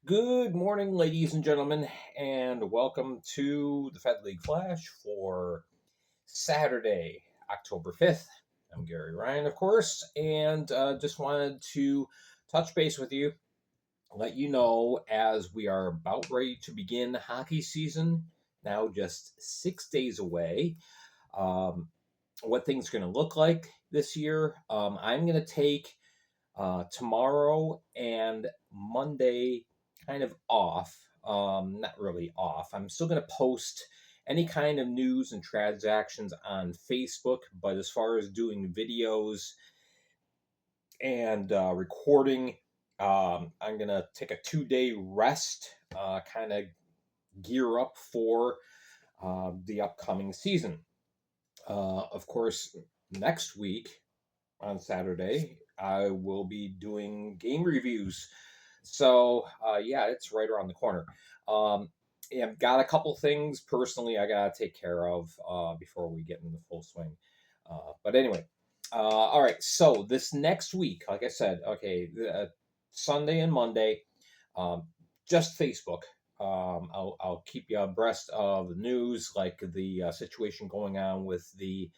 Good morning, ladies and gentlemen, and welcome to the Fed League Flash for Saturday, October 5th. I'm Gary Ryan, of course, and just wanted to touch base with you, let you know as we are about ready to begin hockey season, now just 6 days away, um, what things are going to look like this year. I'm going to take tomorrow and Monday kind of off. Not really off. I'm still going to post any kind of news and transactions on Facebook, but as far as doing videos and recording, I'm going to take a 2 day rest, kind of gear up for the upcoming season. Of course, next week on Saturday, I will be doing game reviews. So, yeah, it's right around the corner. Yeah, I've got a couple things personally I got to take care of before we get into full swing. But anyway, all right. So, this next week, like I said, okay, Sunday and Monday, um, just Facebook. I'll keep you abreast of the news, like the situation going on with the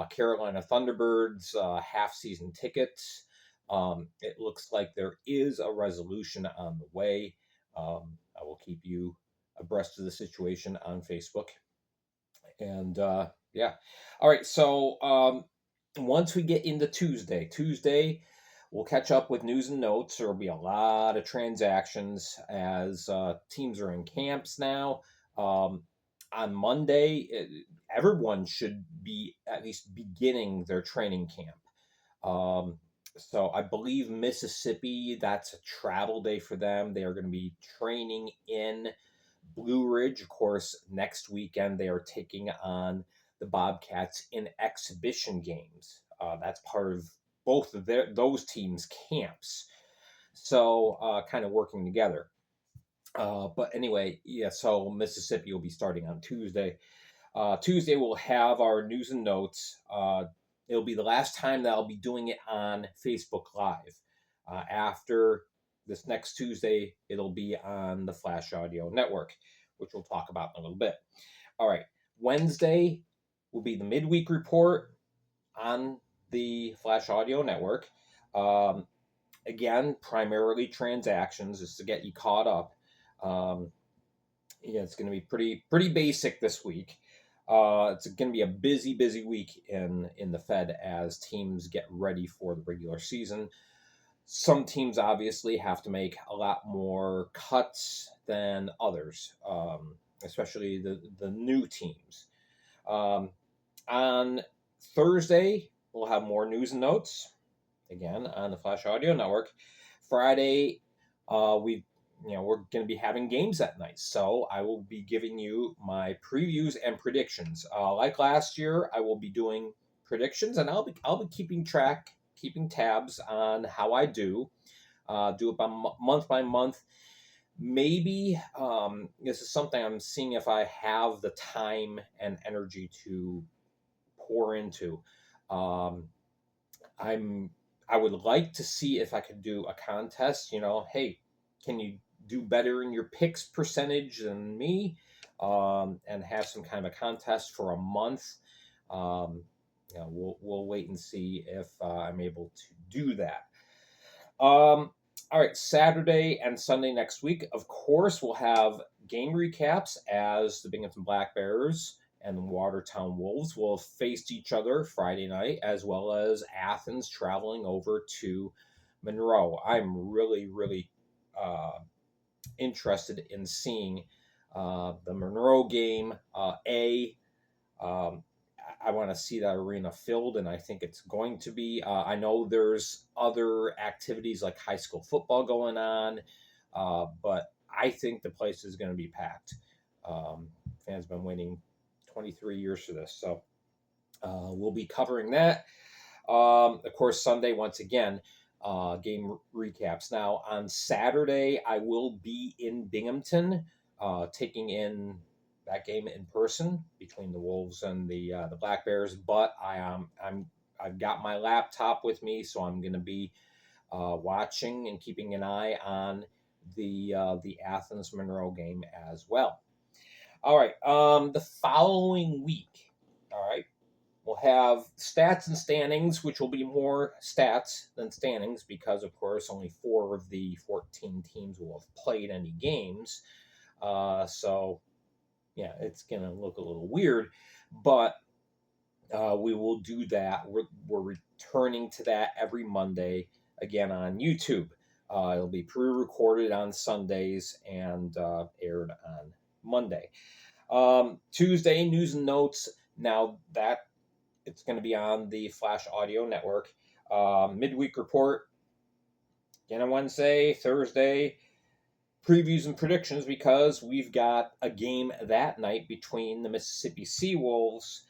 Carolina Thunderbirds half season tickets. It looks like there is a resolution on the way. I will keep you abreast of the situation on Facebook. And yeah. All right. So once we get into Tuesday, we'll catch up with news and notes. There will be a lot of transactions as teams are in camps now. On Monday, everyone should be at least beginning their training camp. Um, so I believe Mississippi, that's a travel day for them. They are going to be training in Blue Ridge. Of course, next weekend they are taking on the Bobcats in exhibition games. That's part of both of those teams' camps. So kind of working together. But anyway, yeah, so Mississippi will be starting on Tuesday. Tuesday, we'll have our news and notes. It'll be the last time that I'll be doing it on Facebook Live. After this next Tuesday, it'll be on the Flash Audio Network, which we'll talk about in a little bit. All right. Wednesday will be the midweek report on the Flash Audio Network. Um, Again, primarily transactions, just to get you caught up. Um, yeah, it's going to be pretty basic this week. It's going to be a busy week in the Fed as teams get ready for the regular season. Some teams obviously have to make a lot more cuts than others, especially the new teams. Um, on Thursday, we'll have more news and notes again on the Flash Audio Network. Friday, we're going to be having games that night, so I will be giving you my previews and predictions. Like last year, I will be doing predictions, and I'll be keeping tabs on how I do. Do it month by month. Maybe this is something I'm seeing if I have the time and energy to pour into. Um, I'm I would like to see if I could do a contest. Hey, can you do better in your picks percentage than me? And have some kind of a contest for a month. We'll wait and see if I'm able to do that. All right, Saturday and Sunday next week, of course, we'll have game recaps as the Binghamton Black Bears and the Watertown Wolves will have faced each other Friday night, as well as Athens traveling over to Monroe. I'm really uh, interested in seeing the Monroe game. Um, I want to see that arena filled, and I think it's going to be. I know there's other activities like high school football going on, but I think the place is going to be packed. Fans have been waiting 23 years for this, so we'll be covering that. Of course, Sunday once again. Game recaps. Now on Saturday, I will be in Binghamton, taking in that game in person between the Wolves and the Black Bears. But I've got my laptop with me, so I'm going to be watching and keeping an eye on the Athens Monroe game as well. All right. The following week, all right, we'll have stats and standings, which will be more stats than standings because, of course, only 4 of the 14 teams will have played any games. So, yeah, it's going to look a little weird, but we will do that. We're returning to that every Monday again on YouTube. It'll be pre-recorded on Sundays and aired on Monday. Tuesday, news and notes. Now that it's going to be on the Flash Audio Network. Midweek report again on Wednesday, Thursday. Previews and predictions because we've got a game that night between the Mississippi Seawolves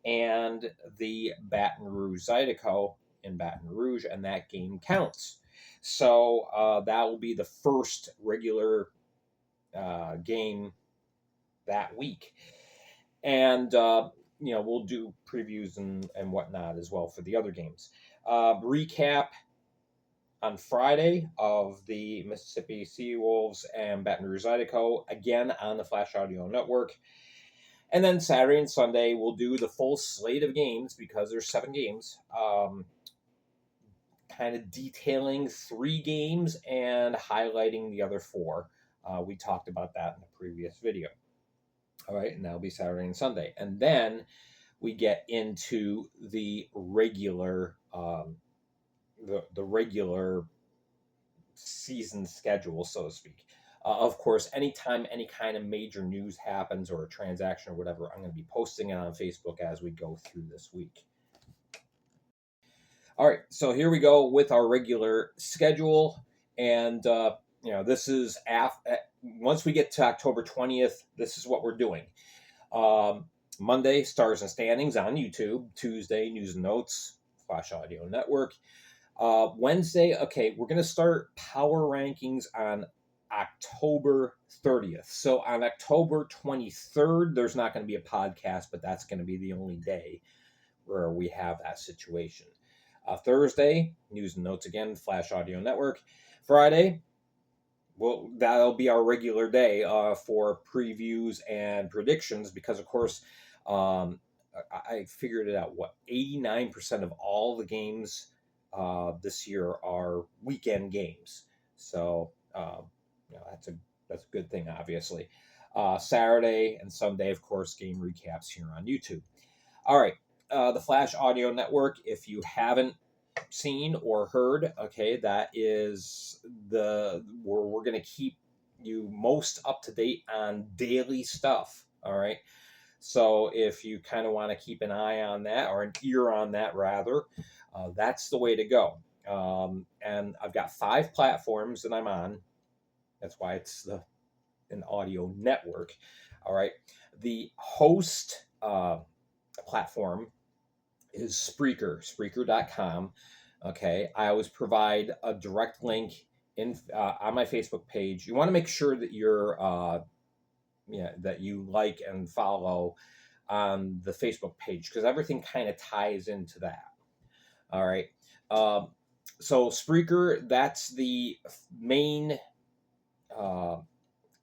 and the Baton Rouge Zydeco in Baton Rouge, and that game counts. So that will be the first regular game that week. And, we'll do previews and whatnot as well for the other games. Recap on Friday of the Mississippi Seawolves and Baton Rouge Zydeco, again on the Flash Audio Network. And then Saturday and Sunday, we'll do the full slate of games because there's 7 games, kind of detailing 3 games and highlighting the other 4. We talked about that in the previous video. All right, and that'll be Saturday and Sunday. And then we get into the regular the regular season schedule, so to speak. Of course, anytime any kind of major news happens or a transaction or whatever, I'm going to be posting it on Facebook as we go through this week. All right, so here we go with our regular schedule. And, this is once we get to October 20th, this is what we're doing. Monday, Stars and Standings on YouTube. Tuesday, News and Notes, Flash Audio Network. Wednesday, okay, we're going to start power rankings on October 30th. So on October 23rd, there's not going to be a podcast, but that's going to be the only day where we have that situation. Thursday, News and Notes again, Flash Audio Network. Friday, well, that'll be our regular day for previews and predictions because, of course, I figured it out. 89% of all the games this year are weekend games. So that's a good thing, obviously. Saturday and Sunday, of course, game recaps here on YouTube. All right, the Flash Audio Network. If you haven't seen or heard, okay, that is we're going to keep you most up to date on daily stuff. All right. So if you kind of want to keep an eye on that or an ear on that rather, that's the way to go. And I've got 5 platforms that I'm on. That's why it's an audio network. All right. The host platform is Spreaker.com. Okay. I always provide a direct link on my Facebook page. You want to make sure that you're that you like and follow on the Facebook page because everything kind of ties into that. All right. So Spreaker, that's the main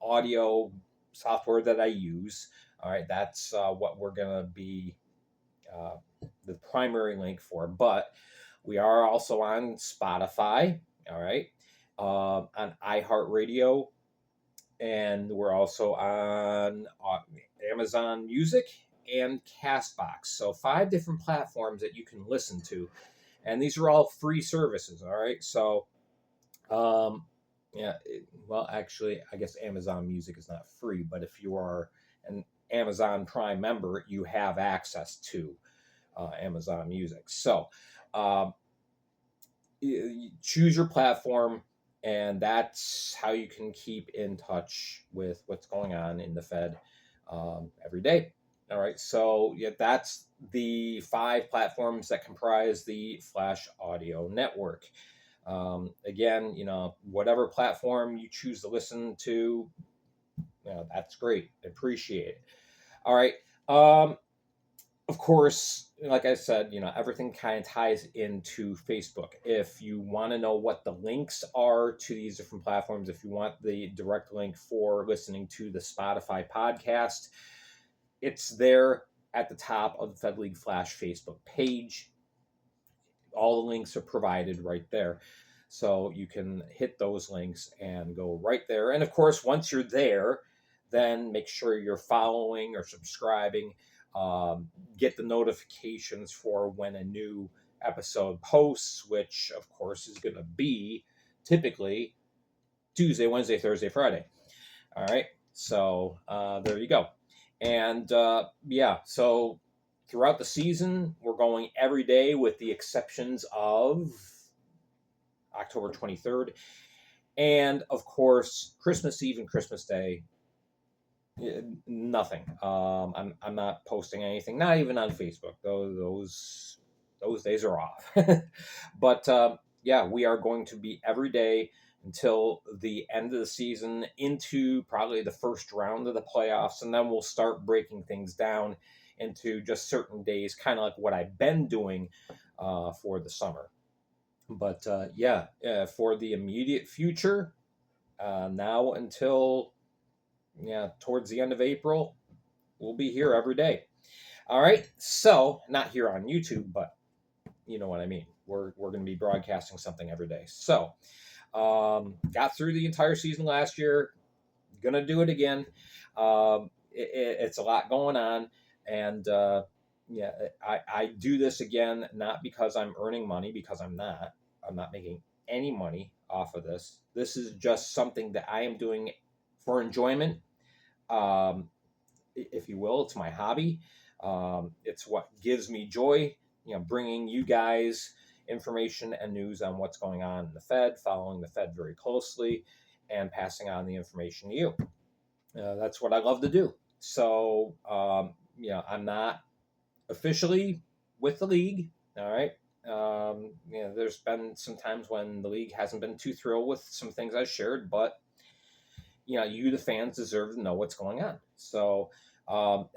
audio software that I use. All right. That's what we're going to be the primary link for. But we are also on Spotify. All right. On iHeartRadio. And we're also on Amazon Music and Castbox. So 5 different platforms that you can listen to. And these are all free services, all right? So, actually, I guess Amazon Music is not free. But if you are an Amazon Prime member, you have access to Amazon Music. So you choose your platform. And that's how you can keep in touch with what's going on in the Fed every day. All right. So that's the 5 platforms that comprise the Flash Audio Network. Again, whatever platform you choose to listen to, that's great. Appreciate it. All right. of course, like I said, everything kind of ties into Facebook. If you want to know what the links are to these different platforms, if you want the direct link for listening to the Spotify podcast, it's there at the top of the Fed League Flash Facebook page. All the links are provided right there. So you can hit those links and go right there. And of course, once you're there, then make sure you're following or subscribing. Get the notifications for when a new episode posts, which of course is going to be typically Tuesday, Wednesday, Thursday, Friday. All right. So there you go. And so throughout the season, we're going every day with the exceptions of October 23rd. And of course, Christmas Eve and Christmas Day, nothing. I'm not posting anything, not even on Facebook. Those days are off. But we are going to be every day until the end of the season, into probably the first round of the playoffs, and then we'll start breaking things down into just certain days, kind of like what I've been doing for the summer. But for the immediate future, now until towards the end of April, we'll be here every day. All right, so not here on YouTube, but you know what I mean. We're going to be broadcasting something every day. So got through the entire season last year. Gonna do it again. It's a lot going on, and I do this again not because I'm earning money, because I'm not. I'm not making any money off of this. This is just something that I am doing for enjoyment, if you will. It's my hobby. It's what gives me joy. Bringing you guys information and news on what's going on in the Fed, following the Fed very closely, and passing on the information to you. That's what I love to do. So, I'm not officially with the league. All right. There's been some times when the league hasn't been too thrilled with some things I shared, but you, the fans, deserve to know what's going on. So,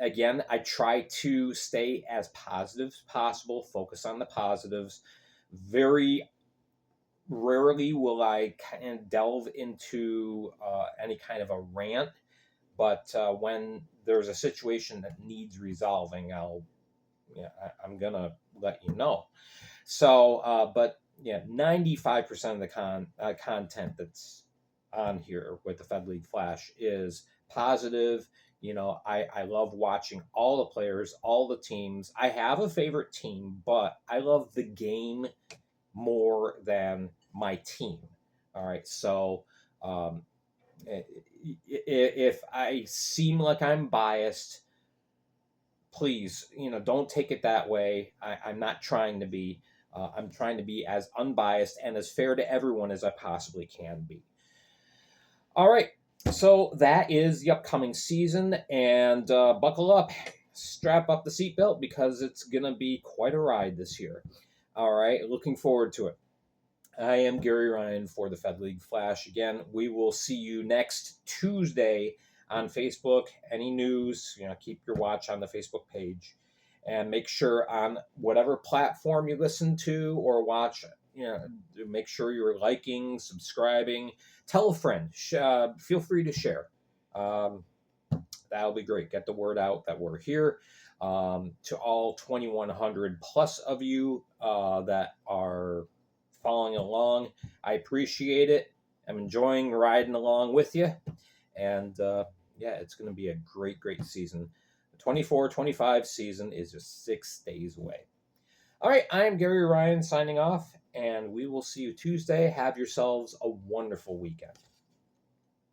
again, I try to stay as positive as possible, focus on the positives. Very rarely will I kind of delve into any kind of a rant, but when there's a situation that needs resolving, I'm gonna let you know. So, 95% of the content that's on here with the Fed League Flash is positive. I love watching all the players, all the teams. I have a favorite team, but I love the game more than my team. All right. So if I seem like I'm biased, please, don't take it that way. I'm not trying to be. I'm trying to be as unbiased and as fair to everyone as I possibly can be. All right. So that is the upcoming season, and buckle up, strap up the seatbelt, because it's going to be quite a ride this year. All right. Looking forward to it. I am Gary Ryan for the Fed League Flash. Again, we will see you next Tuesday on Facebook. Any news, keep your watch on the Facebook page, and make sure on whatever platform you listen to or watch, make sure you're liking, subscribing, tell a friend, feel free to share. That'll be great. Get the word out that we're here. To all 2,100 plus of you that are following along, I appreciate it. I'm enjoying riding along with you, and it's going to be a great season. The 24-25 season is just 6 days away. All right, I'm Gary Ryan signing off, and we will see you Tuesday. Have yourselves a wonderful weekend.